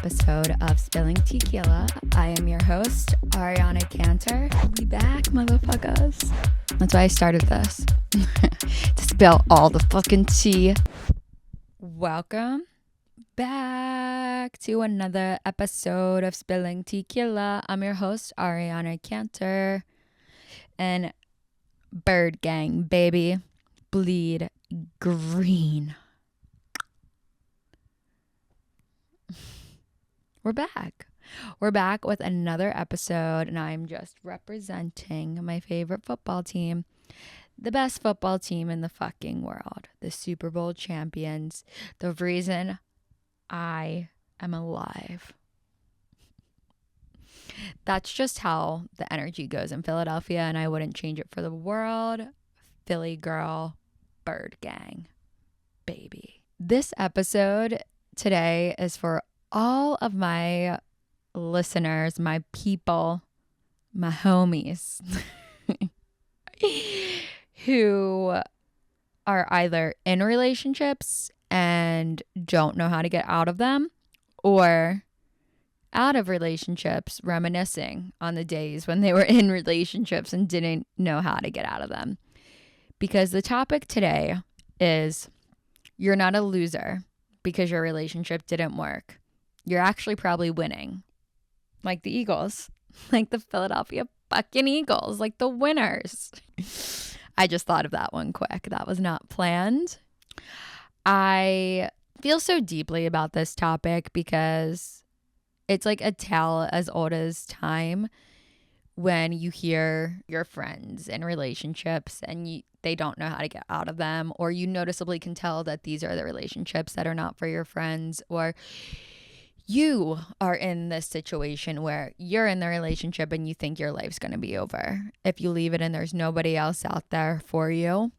episode of Spilling Tequila. I am your host, Ariana Cantor. We back, motherfuckers. That's why I started this. To spill all the fucking tea. Welcome back to another episode of Spilling Tequila. I'm your host, Ariana Cantor. And Bird Gang, baby. Bleed green. We're back. We're back with another episode, and I'm just representing my favorite football team, the best football team in the fucking world, the Super Bowl champions, the reason I am alive. That's just how the energy goes in Philadelphia, and I wouldn't change it for the world. Philly girl, Bird Gang, baby. This episode today is for all of my listeners, my people, my homies who are either in relationships and don't know how to get out of them, or out of relationships reminiscing on the days when they were in relationships and didn't know how to get out of them. Because the topic today is, you're not a loser because your relationship didn't work. You're actually probably winning. Like the Eagles. Like the Philadelphia fucking Eagles. Like the winners. I just thought of that one quick. That was not planned. I feel so deeply about this topic because it's like a tale as old as time when you hear your friends in relationships and they don't know how to get out of them, or you noticeably can tell that these are the relationships that are not for your friends, or you are in this situation where you're in the relationship and you think your life's going to be over if you leave it and there's nobody else out there for you.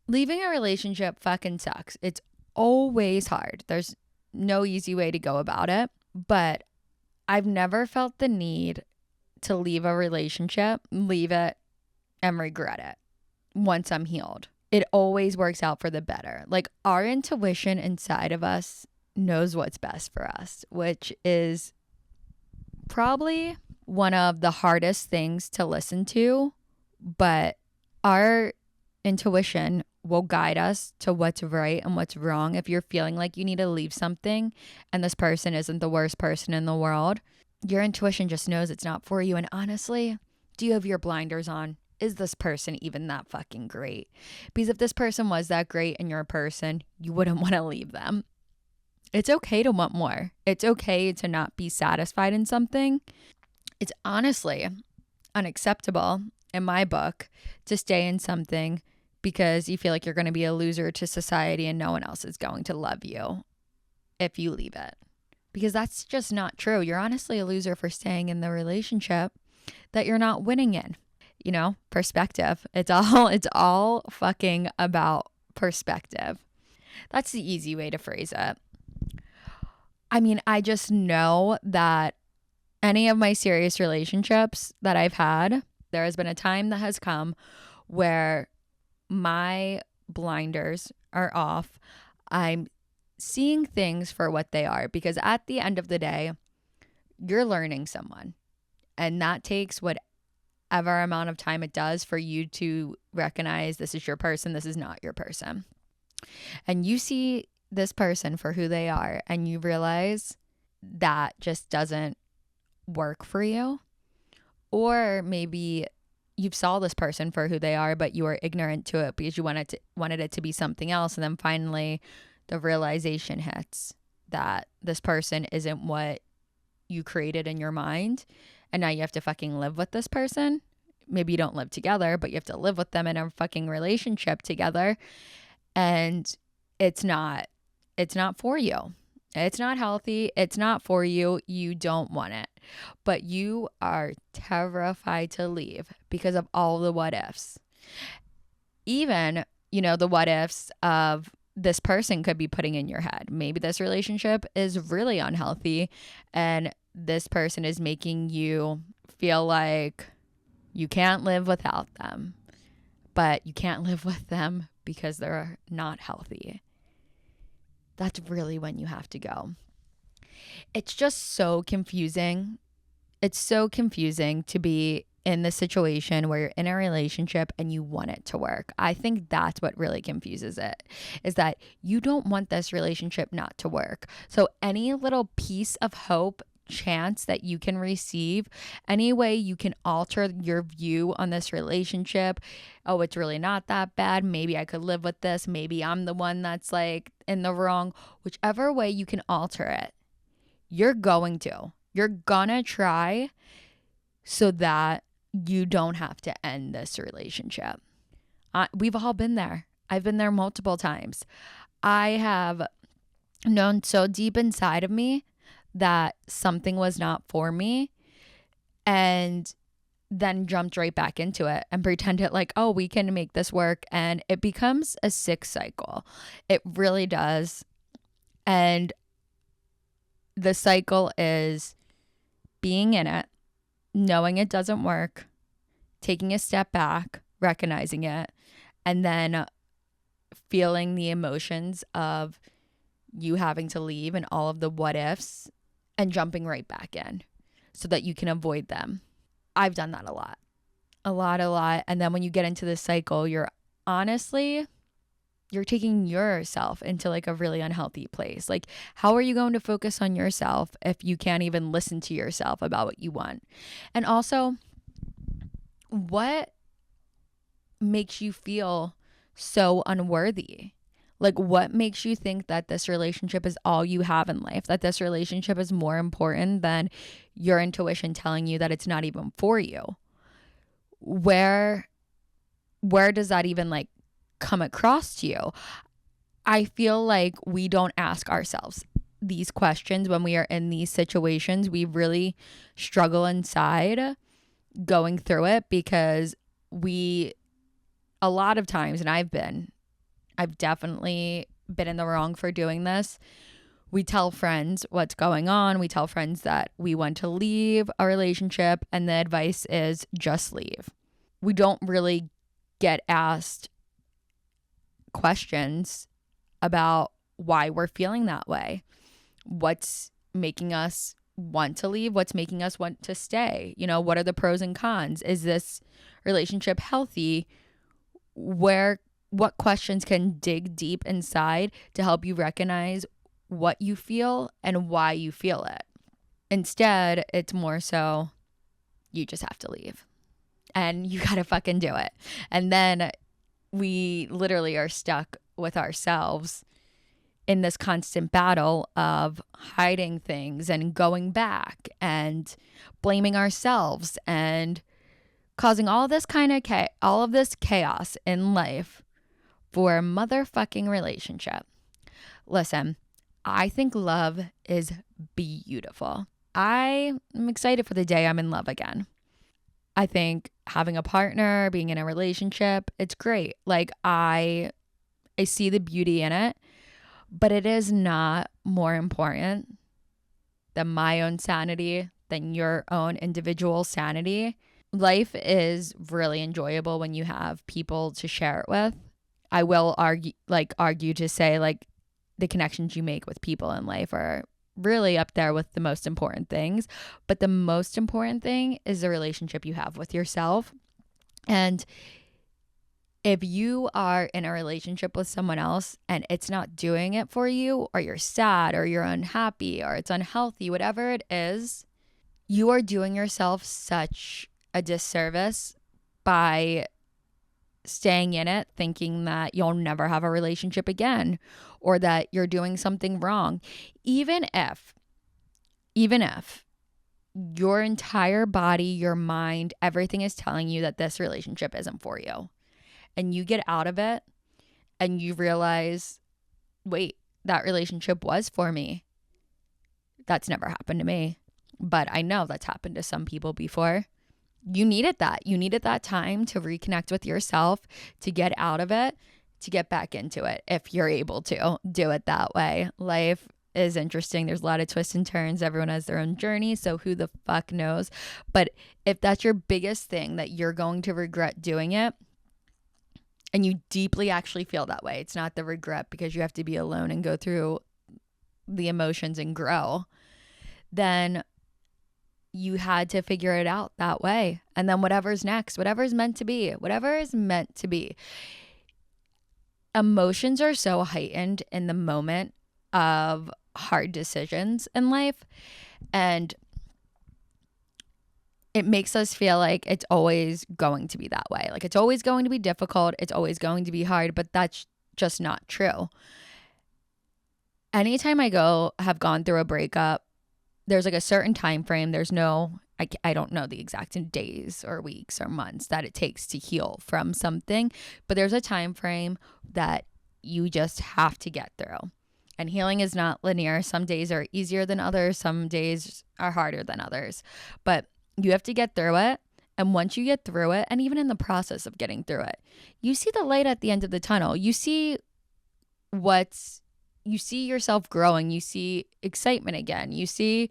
Leaving a relationship fucking sucks. It's always hard. There's no easy way to go about it, but I've never felt the need to leave a relationship, leave it, and regret it once I'm healed. It always works out for the better. Like, our intuition inside of us knows what's best for us, which is probably one of the hardest things to listen to, but our intuition will guide us to what's right and what's wrong. If you're feeling like you need to leave something and this person isn't the worst person in the world, your intuition just knows it's not for you. And honestly, do you have your blinders on? Is this person even that fucking great? Because if this person was that great and you're a person, you wouldn't want to leave them. It's okay to want more. It's okay to not be satisfied in something. It's honestly unacceptable in my book to stay in something because you feel like you're going to be a loser to society and no one else is going to love you if you leave it. Because that's just not true. You're honestly a loser for staying in the relationship that you're not winning in. You know, perspective. It's all fucking about perspective. That's the easy way to phrase it. I mean, I just know that any of my serious relationships that I've had, there has been a time that has come where my blinders are off. I'm seeing things for what they are, because at the end of the day, you're learning someone, and that takes whatever amount of time it does for you to recognize this is your person, this is not your person. And you see this person for who they are, and you realize that just doesn't work for you. Or maybe you saw this person for who they are, but you were ignorant to it because you wanted it to be something else. And then finally the realization hits that this person isn't what you created in your mind. And now you have to fucking live with this person. Maybe you don't live together, but you have to live with them in a fucking relationship together. And it's not for you. It's not healthy. It's not for you. You don't want it. But you are terrified to leave because of all the what ifs. Even, the what ifs of this person could be putting in your head. Maybe this relationship is really unhealthy and this person is making you feel like you can't live without them. But you can't live with them because they're not healthy. That's really when you have to go. It's just so confusing. It's so confusing to be in the situation where you're in a relationship and you want it to work. I think that's what really confuses it, is that you don't want this relationship not to work. So any little piece of hope, chance that you can receive, any way you can alter your view on this relationship, oh, it's really not that bad, maybe I could live with this, maybe I'm the one that's like in the wrong, whichever way you can alter it, you're gonna try so that you don't have to end this relationship. We've all been there. I've been there multiple times. I have known so deep inside of me that something was not for me, and then jumped right back into it and pretended like, oh, we can make this work. And it becomes a sick cycle. It really does. And the cycle is being in it, knowing it doesn't work, taking a step back, recognizing it, and then feeling the emotions of you having to leave and all of the what ifs and jumping right back in so that you can avoid them. I've done that a lot. And then when you get into this cycle, you're taking yourself into like a really unhealthy place. Like, how are you going to focus on yourself if you can't even listen to yourself about what you want? And also, what makes you feel so unworthy? Like, what makes you think that this relationship is all you have in life, that this relationship is more important than your intuition telling you that it's not even for you? Where does that even like come across to you? I feel like we don't ask ourselves these questions when we are in these situations. We really struggle inside going through it because a lot of times, and I've definitely been in the wrong for doing this. We tell friends what's going on. We tell friends that we want to leave a relationship, and the advice is just leave. We don't really get asked questions about why we're feeling that way. What's making us want to leave? What's making us want to stay? You know, what are the pros and cons? Is this relationship healthy? What questions can dig deep inside to help you recognize what you feel and why you feel it? Instead, it's more so you just have to leave and you gotta fucking do it. And then we literally are stuck with ourselves in this constant battle of hiding things and going back and blaming ourselves and causing all this all of this chaos in life for a motherfucking relationship. Listen, I think love is beautiful. I am excited for the day I'm in love again. I think having a partner, being in a relationship, it's great. Like I see the beauty in it, but it is not more important than my own sanity, than your own individual sanity. Life is really enjoyable when you have people to share it with. I will argue to say like the connections you make with people in life are really up there with the most important things. But the most important thing is the relationship you have with yourself. And if you are in a relationship with someone else and it's not doing it for you, or you're sad, or you're unhappy, or it's unhealthy, whatever it is, you are doing yourself such a disservice by staying in it, thinking that you'll never have a relationship again, or that you're doing something wrong. Even if your entire body, your mind, everything is telling you that this relationship isn't for you, and you get out of it and you realize, wait, that relationship was for me. That's never happened to me, but I know that's happened to some people before. You needed that. You needed that time to reconnect with yourself, to get out of it, to get back into it, if you're able to do it that way. Life is interesting. There's a lot of twists and turns. Everyone has their own journey, so who the fuck knows? But if that's your biggest thing, that you're going to regret doing it, and you deeply actually feel that way, it's not the regret because you have to be alone and go through the emotions and grow. then you had to figure it out that way. And then whatever's next, whatever is meant to be, whatever is meant to be. Emotions are so heightened in the moment of hard decisions in life. And it makes us feel like it's always going to be that way. Like it's always going to be difficult. It's always going to be hard, but that's just not true. Anytime have gone through a breakup, there's like a certain time frame. There's no, I don't know the exact days or weeks or months that it takes to heal from something, but there's a time frame that you just have to get through. And healing is not linear. Some days are easier than others. Some days are harder than others. But you have to get through it. And once you get through it, and even in the process of getting through it, you see the light at the end of the tunnel. You see yourself growing. You see excitement again. You see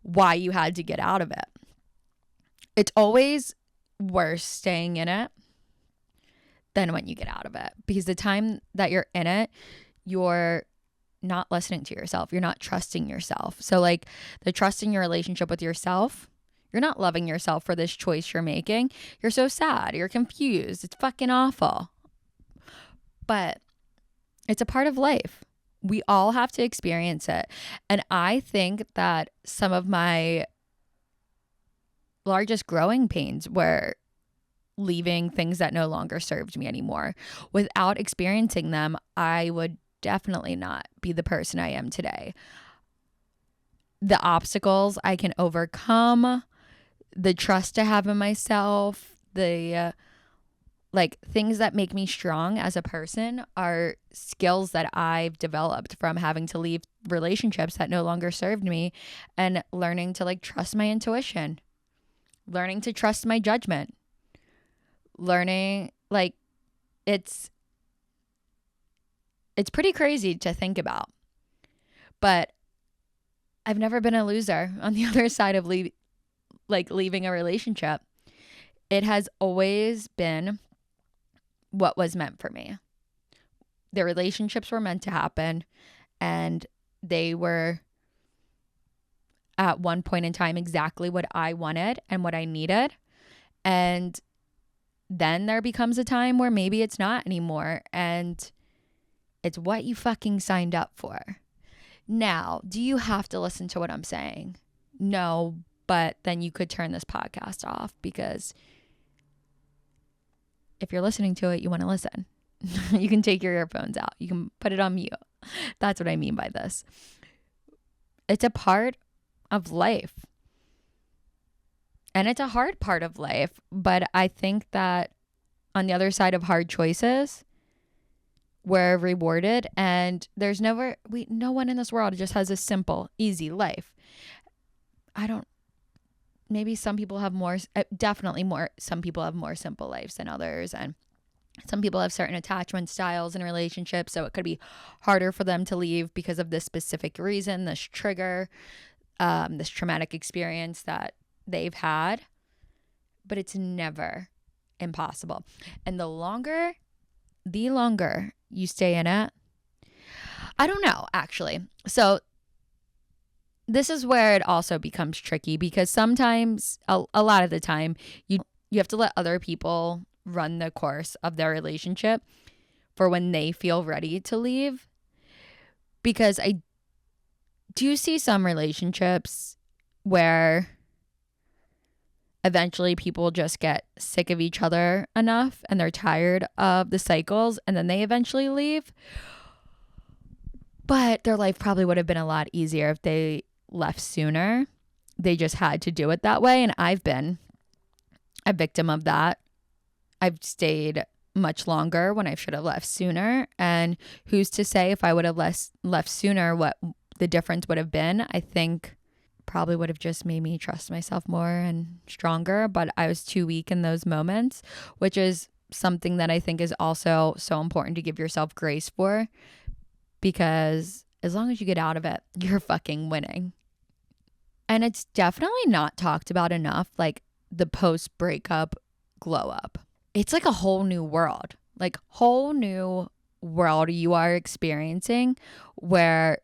why you had to get out of it. It's always worse staying in it than when you get out of it. Because the time that you're in it, you're not listening to yourself. You're not trusting yourself. So like the trust in your relationship with yourself, you're not loving yourself for this choice you're making. You're so sad. You're confused. It's fucking awful. But it's a part of life. We all have to experience it. And I think that some of my largest growing pains were leaving things that no longer served me anymore. Without experiencing them, I would definitely not be the person I am today. The obstacles I can overcome, the trust I have in myself, the things that make me strong as a person are skills that I've developed from having to leave relationships that no longer served me and learning to trust my intuition, learning to trust my judgment, learning it's pretty crazy to think about. But I've never been a loser on the other side of leaving a relationship. It has always been what was meant for me. The relationships were meant to happen, and they were at one point in time exactly what I wanted and what I needed. And then there becomes a time where maybe it's not anymore, and it's what you fucking signed up for. Now, do you have to listen to what I'm saying? No, but then you could turn this podcast off, because if you're listening to it, you want to listen. You can take your earphones out. You can put it on mute. That's what I mean by this. It's a part of life. And it's a hard part of life. But I think that on the other side of hard choices, we're rewarded. And there's no one in this world just has a simple, easy life. Maybe some people have some people have more simple lives than others. And some people have certain attachment styles in relationships. So it could be harder for them to leave because of this specific reason, this trigger, this traumatic experience that they've had. But it's never impossible. And the longer you stay in it, I don't know, actually. So this is where it also becomes tricky, because sometimes, a lot of the time, you have to let other people run the course of their relationship for when they feel ready to leave. Because I do see some relationships where eventually people just get sick of each other enough and they're tired of the cycles, and then they eventually leave. But their life probably would have been a lot easier if they left sooner. They just had to do it that way. And I've been a victim of that. I've stayed much longer when I should have left sooner. And who's to say if I would have left sooner, what the difference would have been? I think probably would have just made me trust myself more and stronger. But I was too weak in those moments, which is something that I think is also so important to give yourself grace for. Because as long as you get out of it, you're fucking winning. And it's definitely not talked about enough, the post-breakup glow up. It's like a whole new world. Whole new world you are experiencing, where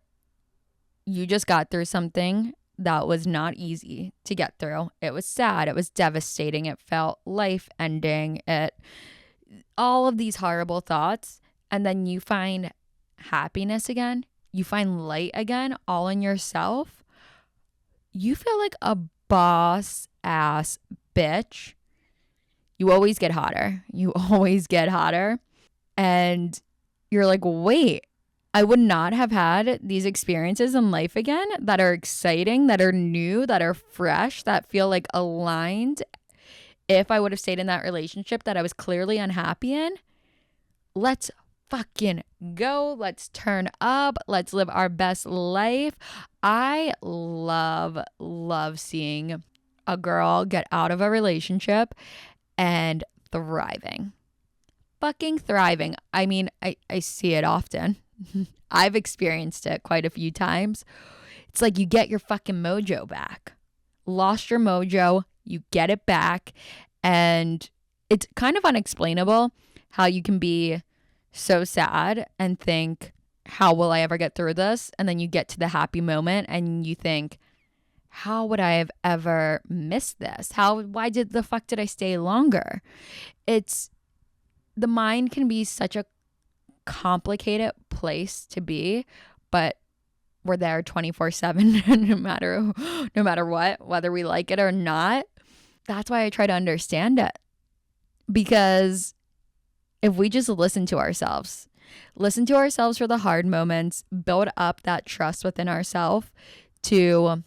you just got through something that was not easy to get through. It was sad. It was devastating. It felt life ending. All of these horrible thoughts. And then you find happiness again. You find light again, all in yourself. You feel like a boss ass bitch. You always get hotter. You always get hotter. And you're like, wait, I would not have had these experiences in life again that are exciting, that are new, that are fresh, that feel like aligned if I would have stayed in that relationship that I was clearly unhappy in. Let's fucking go. Let's turn up. Let's live our best life. I love seeing a girl get out of a relationship and thriving. Fucking thriving. I mean, I see it often. I've experienced it quite a few times. It's like you get your fucking mojo back. Lost your mojo, you get it back. And it's kind of unexplainable how you can be so sad and think, how will I ever get through this? And then you get to the happy moment and you think, how would I have ever missed this? Why the fuck did I stay longer? The mind can be such a complicated place to be, but we're there 24/7 no matter what, whether we like it or not. That's why I try to understand it. Because if we just listen to ourselves for the hard moments, build up that trust within ourselves to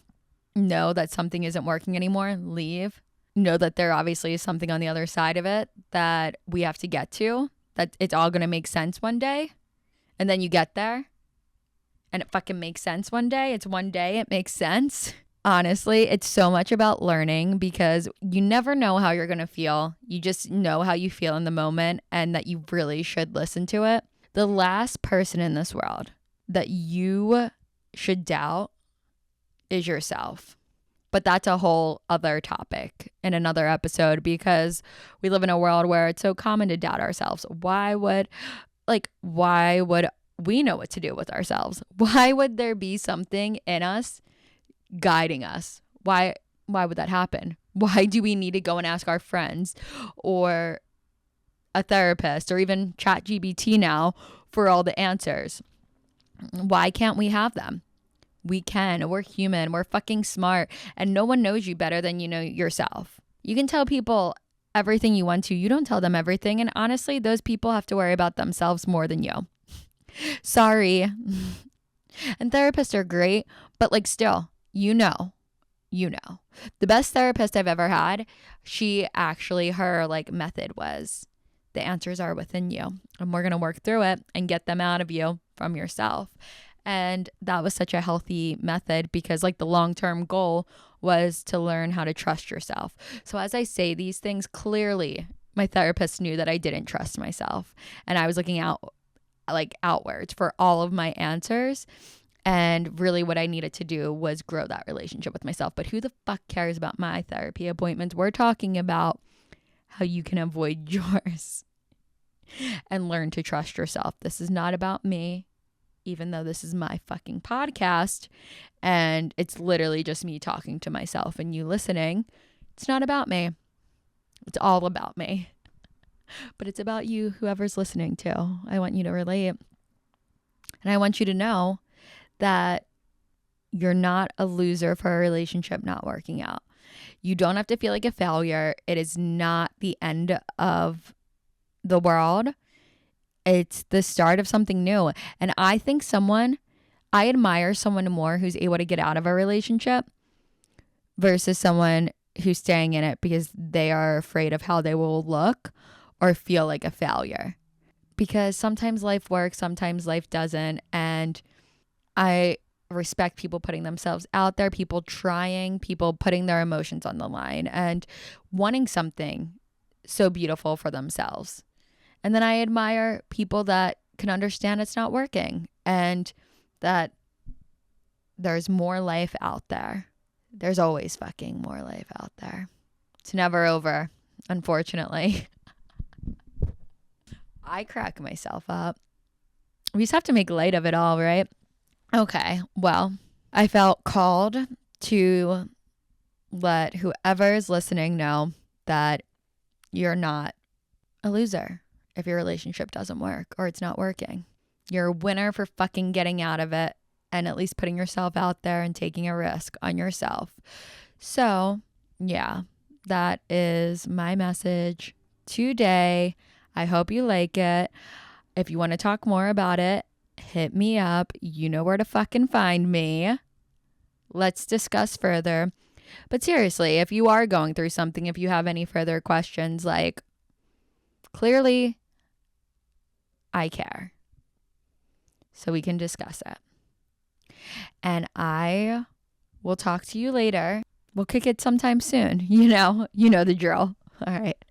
know that something isn't working anymore, leave. Know that there obviously is something on the other side of it that we have to get to, that it's all going to make sense one day. And then you get there and it fucking makes sense one day. It's one day, it makes sense. Honestly, it's so much about learning because you never know how you're going to feel. You just know how you feel in the moment and that you really should listen to it. The last person in this world that you should doubt is yourself. But that's a whole other topic in another episode because we live in a world where it's so common to doubt ourselves. Why would we know what to do with ourselves? Why would there be something in us guiding us? Why would that happen? Why do we need to go and ask our friends or a therapist or even ChatGPT now for all the answers? Why can't we have them? We can. We're human. We're fucking smart. And no one knows you better than you know yourself. You can tell people everything you want to. You don't tell them everything. And honestly, those people have to worry about themselves more than you. Sorry. And therapists are great, but like still, you know. The best therapist I've ever had, her like method was the answers are within you. And we're going to work through it and get them out of you from yourself. And that was such a healthy method because like the long-term goal was to learn how to trust yourself. So as I say these things, clearly my therapist knew that I didn't trust myself and I was looking outwards for all of my answers. And really what I needed to do was grow that relationship with myself. But who the fuck cares about my therapy appointments? We're talking about how you can avoid yours and learn to trust yourself. This is not about me. Even though this is my fucking podcast and it's literally just me talking to myself and you listening, it's not about me. It's all about me. But it's about you, whoever's listening too. I want you to relate. And I want you to know that you're not a loser for a relationship not working out. You don't have to feel like a failure. It is not the end of the world. It's the start of something new. And I admire someone more who's able to get out of a relationship versus someone who's staying in it because they are afraid of how they will look or feel like a failure. Because sometimes life works, sometimes life doesn't. And I respect people putting themselves out there, people trying, people putting their emotions on the line and wanting something so beautiful for themselves. And then I admire people that can understand it's not working and that there's more life out there. There's always fucking more life out there. It's never over, unfortunately. I crack myself up. We just have to make light of it all, right? Okay, well, I felt called to let whoever is listening know that you're not a loser if your relationship doesn't work or it's not working. You're a winner for fucking getting out of it and at least putting yourself out there and taking a risk on yourself. So, yeah, that is my message today. I hope you like it. If you want to talk more about it, hit me up. You know where to fucking find me. Let's discuss further. But seriously, if you are going through something, if you have any further questions, like, clearly I care. So we can discuss it. And I will talk to you later. We'll kick it sometime soon. You know the drill. All right.